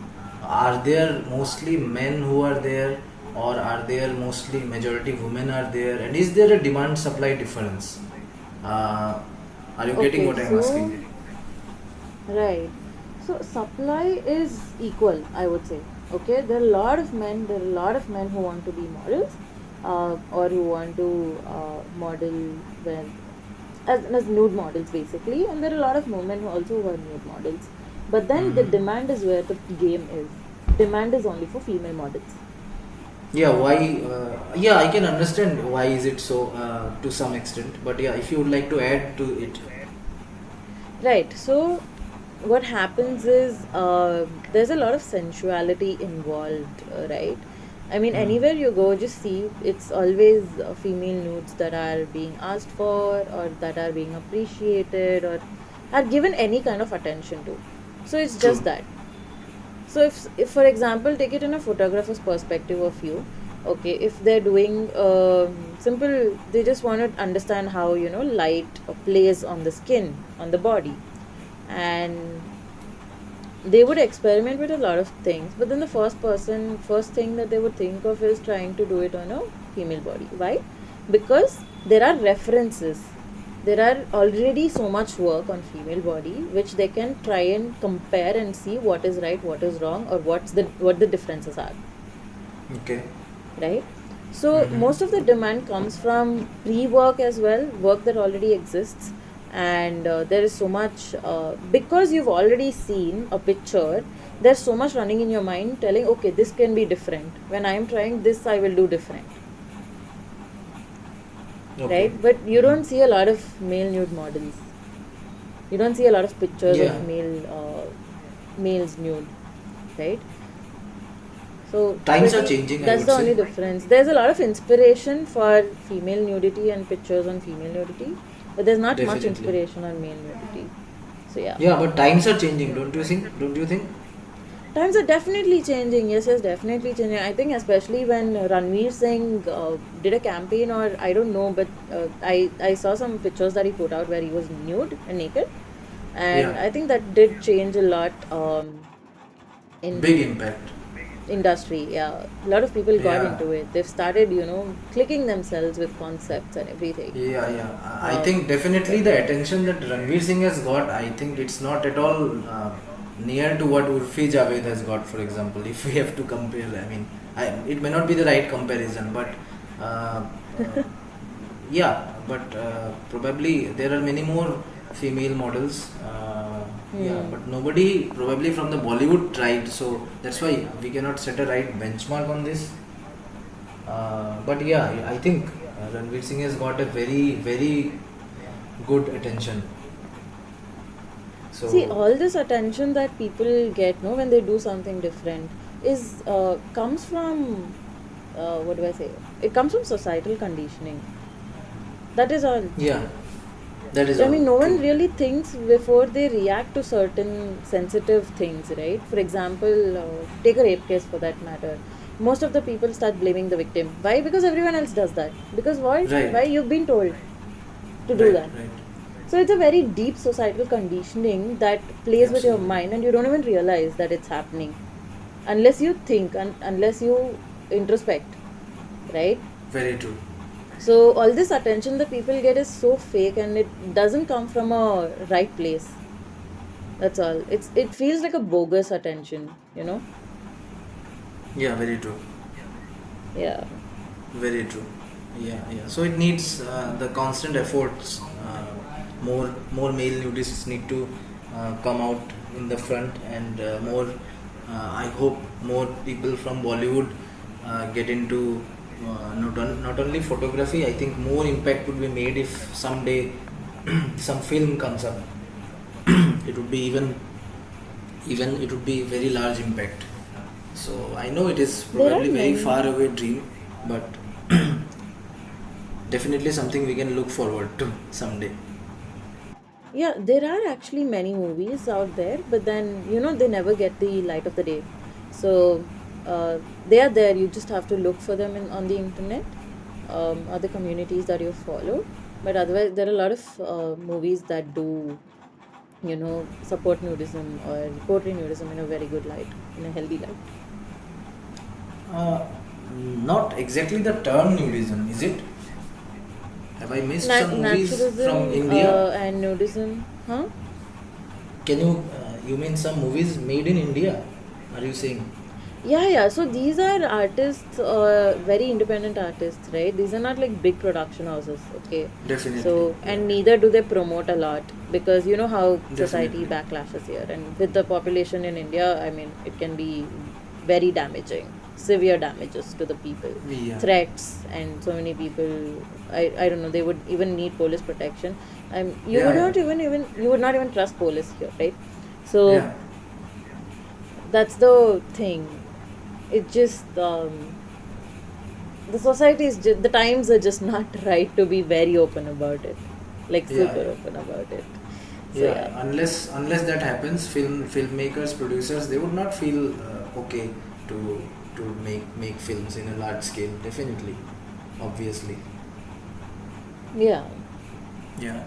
Speaker 2: are there mostly men who are there, or are there mostly majority women are there, and is there a demand supply difference? uh, are you getting
Speaker 1: Okay,
Speaker 2: what I'm
Speaker 1: so
Speaker 2: asking?
Speaker 1: right. So supply is equal, I would say. Okay, there are a lot of men who want to be models, or who want to model when as nude models basically, and there are a lot of women who also are nude models. But then the
Speaker 2: Hmm.
Speaker 1: demand is where the game is. Demand is only for female models.
Speaker 2: Yeah, why? Yeah, I can understand why is it so, to some extent, but yeah, if you would like to add to it.
Speaker 1: Right. So what happens is there's a lot of sensuality involved, right? I mean,
Speaker 2: Hmm.
Speaker 1: anywhere you go, just see it's always female nudes that are being asked for, or that are being appreciated, or are given any kind of attention to. So it's just
Speaker 2: True.
Speaker 1: that. So if for example, take it in a photographer's perspective of you, okay, if they're doing simple, they just want to understand how light plays on the skin, on the body, and they would experiment with a lot of things. But then the first thing that they would think of is trying to do it on a female body. Why? Because there are references. There are already so much work on female body which they can try and compare and see what is right, what is wrong, or what the differences are,
Speaker 2: Okay.
Speaker 1: right? So
Speaker 2: Mm-hmm.
Speaker 1: most of the demand comes from pre-work as well, work that already exists. And there is so much, because you've already seen a picture, there's so much running in your mind telling, okay, this can be different. When I am trying this, I will do different,
Speaker 2: Okay.
Speaker 1: right? But you
Speaker 2: Mm.
Speaker 1: don't see a lot of male nude models. You don't see a lot of pictures
Speaker 2: Yeah.
Speaker 1: of males nude, right? So
Speaker 2: Times are
Speaker 1: pretty,
Speaker 2: changing, I
Speaker 1: that's
Speaker 2: would
Speaker 1: the
Speaker 2: say.
Speaker 1: only difference. There's a lot of inspiration for female nudity and pictures on female nudity, but there's not much
Speaker 2: Definitely.
Speaker 1: inspiration on male nudity. So yeah,
Speaker 2: Yeah, but times are changing, don't you think? Don't you think?
Speaker 1: times are definitely changing. Yes, definitely changing. I think especially when Ranveer Singh did a campaign, or I don't know, but I saw some pictures that he put out where he was nude and naked, and
Speaker 2: Yeah.
Speaker 1: I think that did change a lot in
Speaker 2: Big
Speaker 1: the
Speaker 2: impact.
Speaker 1: industry. Yeah, a lot of people got
Speaker 2: Yeah.
Speaker 1: into it. They've started clicking themselves with concepts and everything.
Speaker 2: Yeah. I think
Speaker 1: um
Speaker 2: definitely
Speaker 1: but
Speaker 2: the attention that Ranveer Singh has got, I think it's not at all near to what Urfi Javed has got, for example. If we have to compare, I mean, it may not be the right comparison, but yeah, but probably there are many more female models. Yeah,
Speaker 1: hmm.
Speaker 2: but nobody probably from the Bollywood tried, so that's why we cannot set a right benchmark on this. But yeah, I think Ranveer Singh has got a very good attention.
Speaker 1: See,
Speaker 2: So
Speaker 1: all this attention that people get, no, when they do something different, is comes from what do I say? It comes from societal conditioning. That is all.
Speaker 2: yeah, that is
Speaker 1: I
Speaker 2: all
Speaker 1: mean, no one
Speaker 2: true.
Speaker 1: really thinks before they react to certain sensitive things, right? For example, take a rape case for that matter. Most of the people start blaming the victim. Why? Because everyone else does that. Because why?
Speaker 2: Right,
Speaker 1: Why you've been told to do
Speaker 2: right,
Speaker 1: that.
Speaker 2: right.
Speaker 1: So it's a very deep societal conditioning that plays with your
Speaker 2: Absolutely.
Speaker 1: mind, and you don't even realize that it's happening unless you think and unless you introspect, right?
Speaker 2: Very true.
Speaker 1: So all this attention that people get is so fake, and it doesn't come from a right place. That's all. It feels like a bogus attention, you know?
Speaker 2: Yeah, very true.
Speaker 1: Yeah.
Speaker 2: Very true. Yeah, yeah. So it needs the constant efforts. More male nudists need to come out in the front, and more. I hope more people from Bollywood get into not only photography. I think more impact would be made if someday some film comes up. It would be even it would be very large impact. So I know it is
Speaker 1: There are
Speaker 2: probably very
Speaker 1: many.
Speaker 2: far away dream, but definitely something we can look forward to someday.
Speaker 1: Yeah, there are actually many movies out there, but then, they never get the light of the day. So they are there. You just have to look for them on the internet, other communities that you follow. But otherwise, there are a lot of movies that do, support nudism or portray nudism in a very good light, in a healthy light.
Speaker 2: Uh, Not exactly the term nudism, is it? Have I missed some movies from
Speaker 1: Naturalism
Speaker 2: India?
Speaker 1: and nudism, huh?
Speaker 2: Can you mean some movies made in India? Are you saying?
Speaker 1: Yeah, yeah. So these are artists, very independent artists, right? These are not like big production houses, okay?
Speaker 2: Definitely,
Speaker 1: So,
Speaker 2: yeah,
Speaker 1: and neither do they promote a lot because you know how society
Speaker 2: definitely,
Speaker 1: backlashes here. And with the population in India, I mean, it can be very damaging, severe damages to the people,
Speaker 2: yeah,
Speaker 1: threats, and so many people. I don't know. They would even need police protection. You
Speaker 2: yeah,
Speaker 1: would
Speaker 2: yeah,
Speaker 1: not you would not even trust police here, right? So
Speaker 2: yeah,
Speaker 1: that's the thing. It just the society is the times are just not right to be very open about it, like
Speaker 2: yeah,
Speaker 1: super
Speaker 2: yeah.
Speaker 1: open about it. So
Speaker 2: Yeah,
Speaker 1: yeah.
Speaker 2: unless that happens, filmmakers, producers, they would not feel okay to make films in a large scale. Definitely, obviously.
Speaker 1: Yeah.
Speaker 2: Yeah.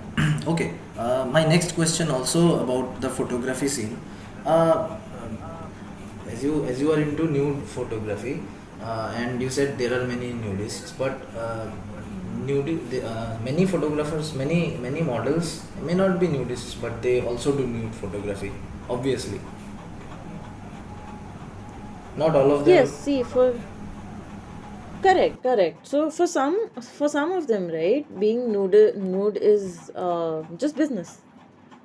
Speaker 2: Okay. My next question also about the photography scene. Uh, as you are into nude photography, and you said there are many nudists, but many photographers, many models may not be nudists, but they also do nude photography. Obviously, not all of
Speaker 1: Yes,
Speaker 2: them.
Speaker 1: see, for correct. So for some of them, right, being nude is just business,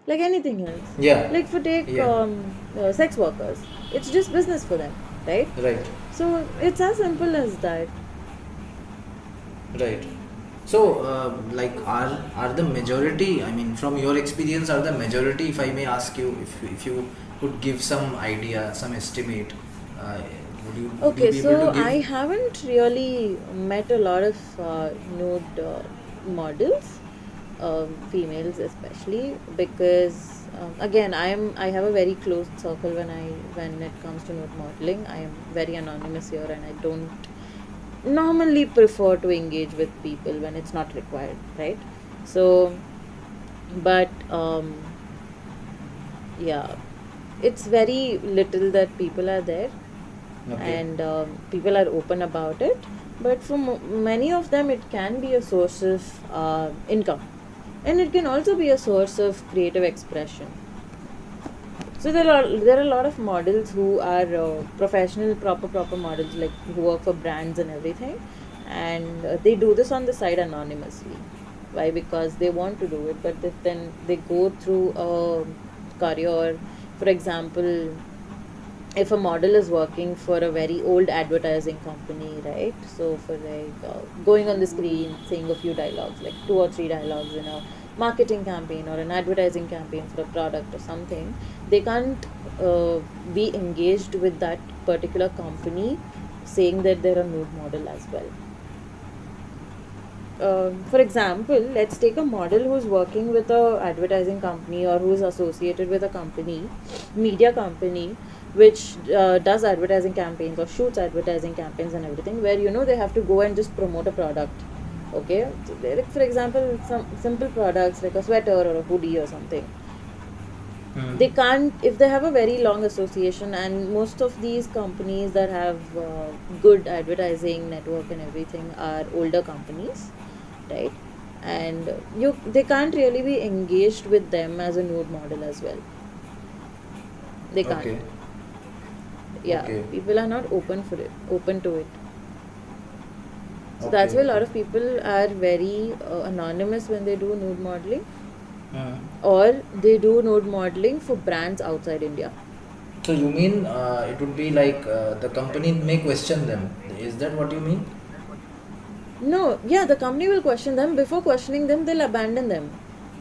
Speaker 1: like anything else.
Speaker 2: Yeah.
Speaker 1: Like for take
Speaker 2: Yeah.
Speaker 1: sex workers, it's just business for them, right?
Speaker 2: Right.
Speaker 1: So it's as simple as that.
Speaker 2: Right. So, are the majority? I mean, from your experience, are the majority? If I may ask you, if you could give some idea, some estimate, uh, would you
Speaker 1: Okay,
Speaker 2: be able to
Speaker 1: so
Speaker 2: give?
Speaker 1: I haven't really met a lot of nude models, females especially, because again, I have a very closed circle when it comes to nude modeling. I am very anonymous here, and I don't normally prefer to engage with people when it's not required, right? So, but yeah, it's very little that people are there,
Speaker 2: Okay.
Speaker 1: and people are open about it, but for many of them it can be a source of income, and it can also be a source of creative expression. So there are a lot of models who are professional, proper models, like who work for brands and everything, and they do this on the side anonymously. Why? Because they want to do it, but if then they go through a career, for example, if a model is working for a very old advertising company, right? So for like going on the screen, saying a few dialogues, like two or three dialogues in a marketing campaign or an advertising campaign for a product or something, they can't be engaged with that particular company saying that they're a nude model as well. For example, let's take a model who's working with a advertising company or who's associated with a company, media company, which does advertising campaigns or shoots advertising campaigns and everything, where they have to go and just promote a product. Okay, so like for example, some simple products like a sweater or a hoodie or something. They can't, if they have a very long association, and most of these companies that have good advertising network and everything are older companies, right? And they can't really be engaged with them as a nude model as well. They can't.
Speaker 2: Okay.
Speaker 1: Yeah,
Speaker 2: Okay.
Speaker 1: people are not open to it. So
Speaker 2: Okay.
Speaker 1: that's why a lot
Speaker 2: Okay.
Speaker 1: of people are very anonymous when they do nude modeling,
Speaker 2: Hmm.
Speaker 1: or they do nude modeling for brands outside India.
Speaker 2: So you mean it would be like the company may question them? Is that what you mean?
Speaker 1: No, yeah, the company will question them. Before questioning them, they'll abandon them.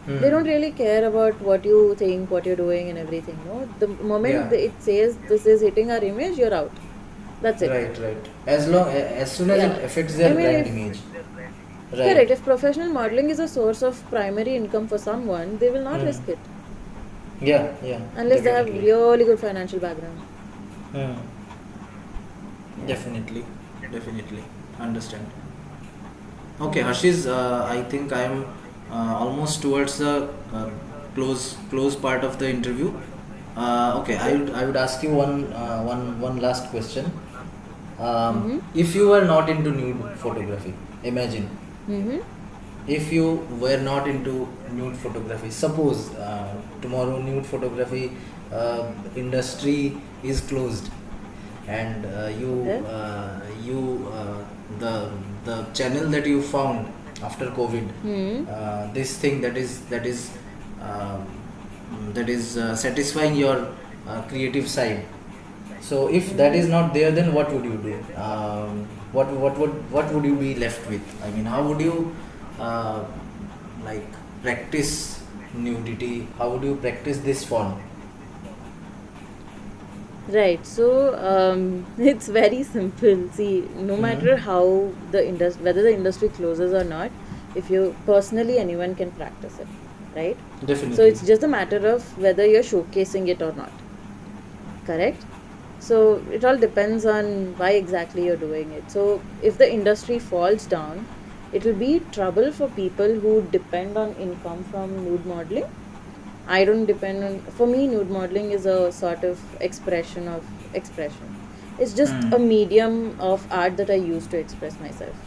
Speaker 1: They don't
Speaker 2: Hmm.
Speaker 1: really care about what you think, what you're doing, and everything. No, the moment
Speaker 2: Yeah.
Speaker 1: it says this is hitting our image, you're out. That's it.
Speaker 2: Right. Right. As soon as it
Speaker 1: Yeah,
Speaker 2: affects
Speaker 1: I
Speaker 2: their
Speaker 1: mean,
Speaker 2: brand
Speaker 1: if
Speaker 2: image.
Speaker 1: correct,
Speaker 2: Right.
Speaker 1: if professional modeling is a source of primary income for someone, they will not
Speaker 2: Hmm.
Speaker 1: risk it
Speaker 2: Yeah. Yeah.
Speaker 1: unless they have
Speaker 2: Definitely.
Speaker 1: really good financial background.
Speaker 2: Hmm.
Speaker 1: Yeah.
Speaker 2: Definitely. Definitely. Understand. Okay,
Speaker 1: Mm.
Speaker 2: Harshish, I think I am almost towards the close part of the interview. Okay,
Speaker 1: Okay.
Speaker 2: I would ask you one last question.
Speaker 1: Mm-hmm.
Speaker 2: If you were not into nude photography, imagine
Speaker 1: Mm-hmm.
Speaker 2: if you were not into nude photography. Suppose tomorrow nude photography industry is closed, and
Speaker 1: Okay.
Speaker 2: the channel that you found after COVID,
Speaker 1: Hmm.
Speaker 2: this thing um, that is satisfying your creative side. So if that
Speaker 1: Mm-hmm.
Speaker 2: is not there, then what would you do? What would you be left with? I mean, how would you uh, like practice nudity? How would you practice this form?
Speaker 1: Right. So it's very simple. See, no
Speaker 2: Hmm.
Speaker 1: matter how whether the industry closes or not, if you personally, anyone can practice it, right? So
Speaker 2: Definitely.
Speaker 1: it's just a matter of whether you're showcasing it or not. Correct? So it all depends on why exactly you're doing it. So if the industry falls down, it will be trouble for people who depend on income from nude modeling. I don't depend on, for me, nude modeling is a sort of expression of expression. It's just
Speaker 2: Hmm.
Speaker 1: a medium of art that I use to express myself.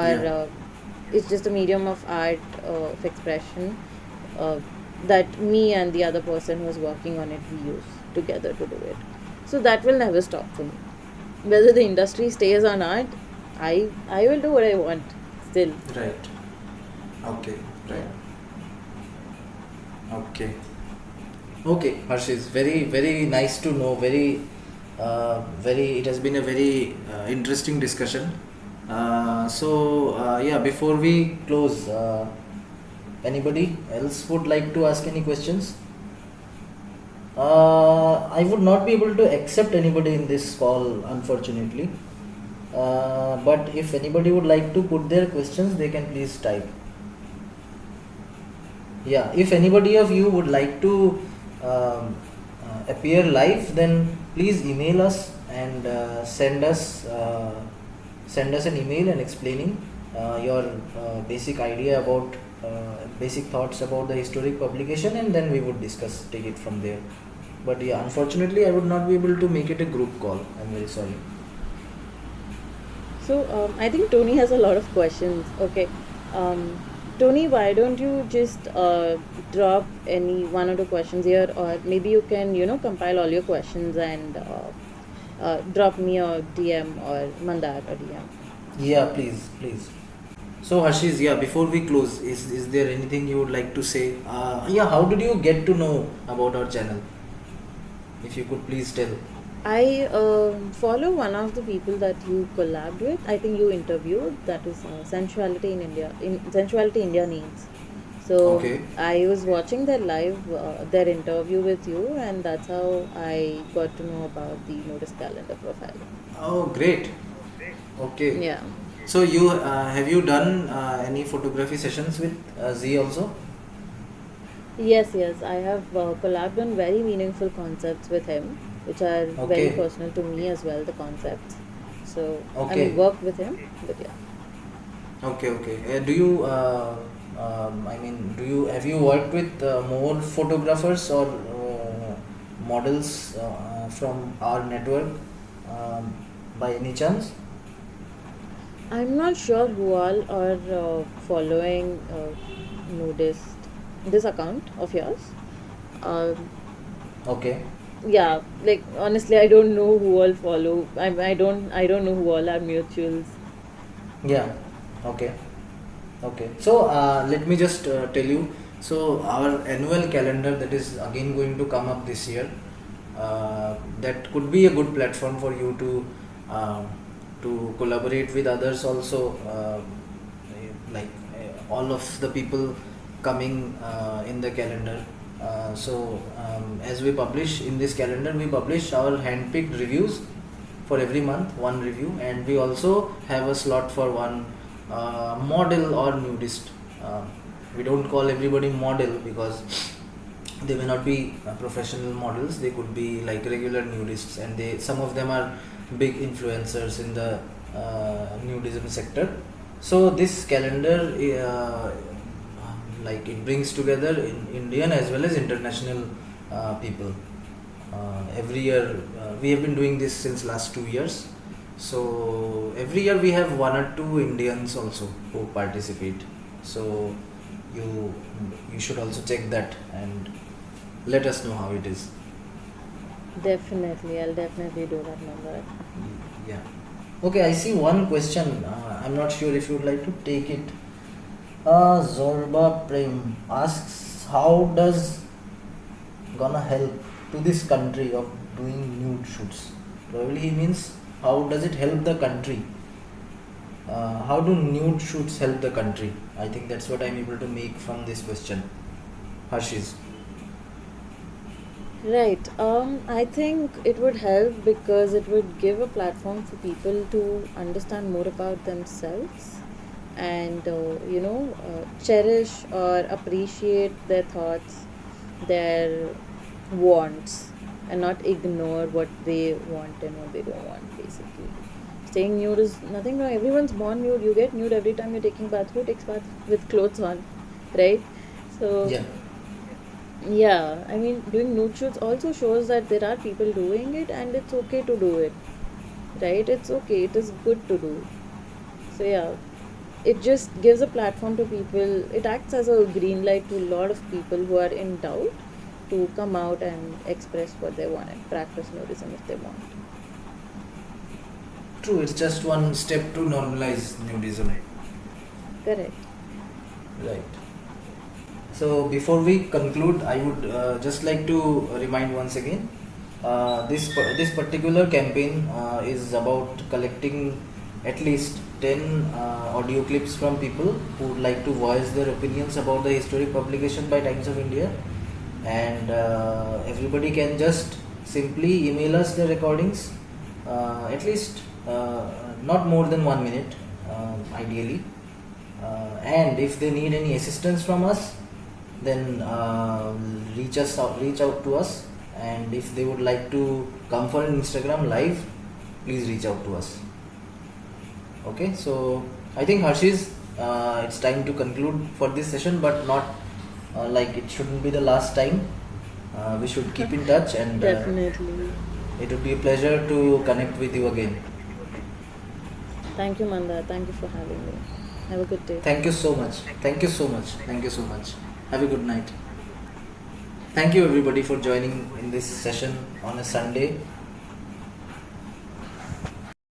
Speaker 1: Or
Speaker 2: Yeah.
Speaker 1: it's just a medium of art, of expression, uh, that me and the other person who is working on it, we use together to do it. So that will never stop for me. Whether the industry stays or not, I will do what I want still.
Speaker 2: Right. Okay. Right.
Speaker 1: Yeah.
Speaker 2: Okay. Okay, Harshish, very very nice to know. Very. It has been a very interesting discussion. Yeah, before we close, anybody else would like to ask any questions? I would not be able to accept anybody in this call, unfortunately. But if anybody would like to put their questions, they can please type. Yeah, if anybody of you would like to appear live, then please email us and send us an email and explaining your basic idea about basic thoughts about the historic publication, and then we would discuss, take it from there. But yeah, unfortunately, I would not be able to make it a group call. I'm very sorry.
Speaker 1: So I think Tony has a lot of questions. Okay. Tony, why don't you just drop any one or two questions here, or maybe you can, compile all your questions and drop me a DM or Mandar a DM.
Speaker 2: Yeah, please, please. So Hashish, yeah, before we close, is there anything you would like to say? Yeah, how did you get to know about our channel? If you could please tell.
Speaker 1: I follow one of the people that you collabed with. I think you interviewed. That is Sensuality in India. In Sensuality India Needs. So
Speaker 2: Okay.
Speaker 1: I was watching their live, their interview with you, and that's how I got to know about the Nudist calendar profile.
Speaker 2: Oh, great. Okay.
Speaker 1: Yeah.
Speaker 2: So you have you done any photography sessions with Z also?
Speaker 1: Yes, yes. I have collabed on very meaningful concepts with him, which are very
Speaker 2: Okay.
Speaker 1: personal to me as well, the concepts. So, I mean,
Speaker 2: Okay.
Speaker 1: worked with him, but yeah.
Speaker 2: Okay. Okay. Do you? I mean, do you have you worked with more photographers or models from our network by any chance?
Speaker 1: I'm not sure who all are following nudist this account of yours. Um,
Speaker 2: Okay.
Speaker 1: yeah, like honestly, I don't know who all follow. I don't know who all are mutuals.
Speaker 2: Yeah. Okay. Okay. So let me just tell you. So our annual calendar that is again going to come up this year. That could be a good platform for you uh, to collaborate with others also. Like all of the people coming in the calendar. As we publish in this calendar, we publish our handpicked reviews for every month, one review, and we also have a slot for one model or nudist. Uh, we don't call everybody model because they may not be professional models. They could be like regular nudists, and they some of them are big influencers in the nudism sector. So this calendar, like it brings together in Indian as well as international people. Every year we have been doing this since last 2 years. So every year we have one or two Indians also who participate. So you you should also check that and let us know how it is.
Speaker 1: Definitely, I'll definitely do that number.
Speaker 2: Yeah. Okay, I see one question. I'm not sure if you would like to take it. Zorba Prem asks, how does gonna help to this country of doing nude shoots? Probably he means how does it help the country? How do nude shoots help the country? I think that's what I'm able to make from this question. Harshish.
Speaker 1: Right. I think it would help because it would give a platform for people to understand more about themselves and, cherish or appreciate their thoughts, their wants, and not ignore what they want and what they don't want, basically. Staying nude is nothing wrong. Everyone's born nude. You get nude every time you're taking bath. Who takes bath with clothes on, right? So
Speaker 2: Yeah.
Speaker 1: yeah, I mean, doing nude shoots also shows that there are people doing it and it's okay to do it, right? It's okay, it is good to do. So, yeah, it just gives a platform to people. It acts as a green light to a lot of people who are in doubt to come out and express what they want and practice nudism if they want.
Speaker 2: True, it's just one step to normalize nudism.
Speaker 1: Correct.
Speaker 2: Right. So before we conclude, I would just like to remind once again, this particular campaign is about collecting at least 10 audio clips from people who would like to voice their opinions about the historic publication by Times of India, and everybody can just simply email us the recordings, at least not more than 1 minute, ideally. And if they need any assistance from us, then reach out to us, and if they would like to come for an Instagram live, please reach out to us. Okay, so I think Harshish, it's time to conclude for this session, but not like it shouldn't be the last time. We should keep in touch, and
Speaker 1: Definitely.
Speaker 2: it would be a pleasure to connect with you again.
Speaker 1: Thank you, Manda. Thank you for having me. Have a good day.
Speaker 2: Thank you so much. Thank you so much. Thank you so much. Have a good night. Thank you everybody for joining in this session on a Sunday.